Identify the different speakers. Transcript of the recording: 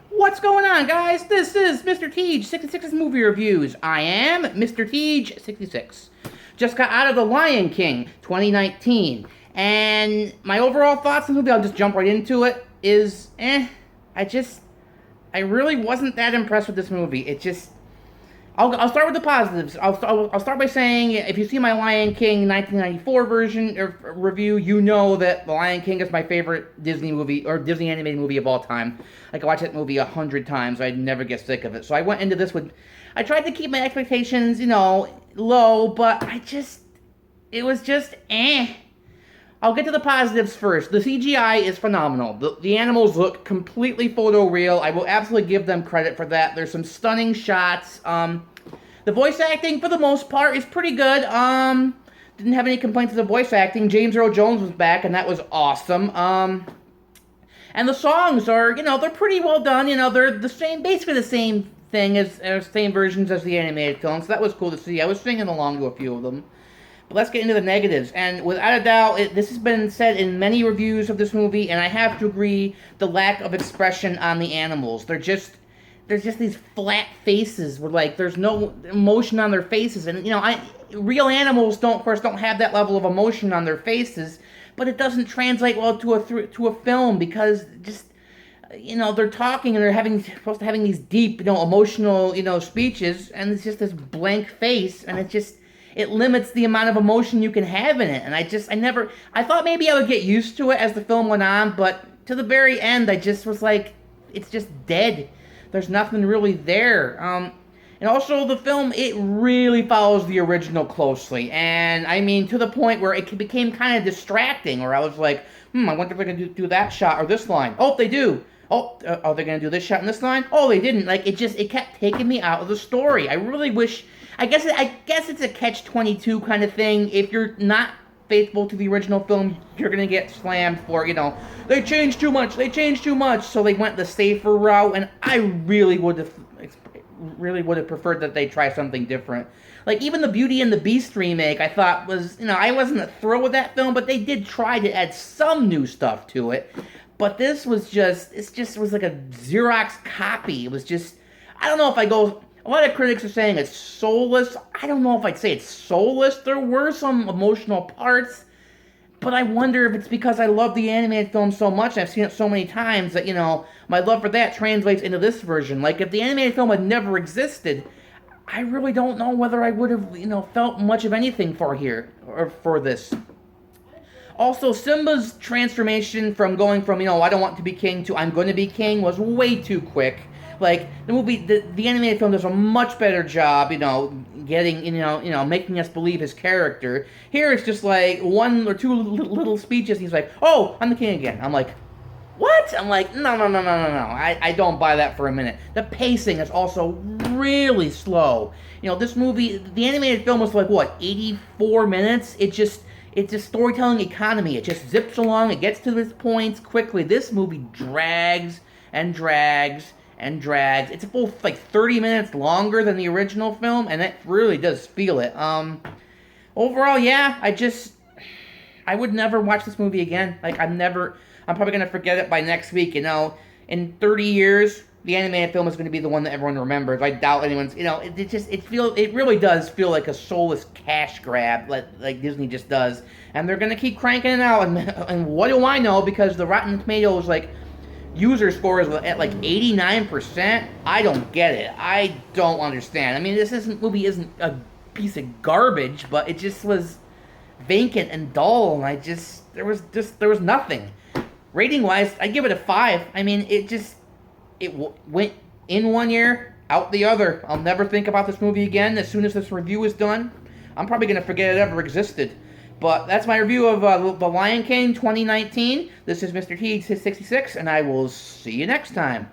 Speaker 1: What's going on, guys? This is Mr. Teej, 66's Movie Reviews. I am Mr. Teej, 66. Just got out of The Lion King, 2019. And my overall thoughts on the movie, I'll just jump right into it, is, I really wasn't that impressed with this movie. I'll start with the positives. I'll start by saying, if you see my Lion King 1994 version or review, you know that The Lion King is my favorite Disney movie, or Disney animated movie of all time. I could watch that movie 100 times. I'd never get sick of it. So I went into this with, I tried to keep my expectations, low, but it was just eh. I'll get to the positives first. The CGI is phenomenal. The animals look completely photoreal. I will absolutely give them credit for that. There's some stunning shots. The voice acting, for the most part, is pretty good. Didn't have any complaints with the voice acting. James Earl Jones was back, and that was awesome. And the songs are, they're pretty well done. They're basically the same thing same versions as the animated film. So that was cool to see. I was singing along to a few of them. But let's get into the negatives. And without a doubt, this has been said in many reviews of this movie, and I have to agree, the lack of expression on the animals. There's just these flat faces where, there's no emotion on their faces. And, real animals of course, don't have that level of emotion on their faces, but it doesn't translate well to a film because they're talking and they're supposed to having these deep, emotional, speeches, and it's just this blank face, and it limits the amount of emotion you can have in it. And I thought maybe I would get used to it as the film went on, but to the very end, I just was like, it's just dead. There's nothing really there. And also the film, it really follows the original closely. And I mean, to the point where it became kind of distracting, where I was like, I wonder if they're going to do that shot or this line. Oh, they do. Oh, are they going to do this shot and this line? Oh, they didn't. It kept taking me out of the story. I really wish... I guess it's a catch-22 kind of thing. If you're not faithful to the original film, you're going to get slammed for, they changed too much, so they went the safer route, and I really would have preferred that they try something different. Even the Beauty and the Beast remake, I thought was, I wasn't a thrill with that film, but they did try to add some new stuff to it. But this was it was like a Xerox copy. It was just, I don't know if I go... A lot of critics are saying it's soulless. I don't know if I'd say it's soulless. There were some emotional parts, but I wonder if it's because I love the animated film so much, and I've seen it so many times, that, my love for that translates into this version. If the animated film had never existed, I really don't know whether I would have, felt much of anything for this. Also, Simba's transformation from going from, I don't want to be king to I'm going to be king was way too quick. The movie, the animated film does a much better job, getting, making us believe his character. Here it's just one or two little speeches, he's like, oh, I'm the king again. I'm like, what? I'm like, no. I don't buy that for a minute. The pacing is also really slow. This movie, the animated film was 84 minutes? It's a storytelling economy. It just zips along, it gets to its points quickly. This movie drags and drags and drags. It's a full 30 minutes longer than the original film, and it really does feel it. Overall, yeah, I would never watch this movie again. I'm probably gonna forget it by next week. In 30 years, the animated film is gonna be the one that everyone remembers. I doubt anyone's. It really does feel like a soulless cash grab, like Disney just does, and they're gonna keep cranking it out. And what do I know? Because the Rotten Tomatoes user score is at 89%. I don't get it. I don't understand. I mean, this movie isn't a piece of garbage, but it just was vacant and dull, and there was nothing. Rating wise, I give it a 5. I mean, went in one ear, out the other. I'll never think about this movie again. As soon as this review is done, I'm probably gonna forget it ever existed. But that's my review of The Lion King 2019. This is Mr. Teej 66, and I will see you next time.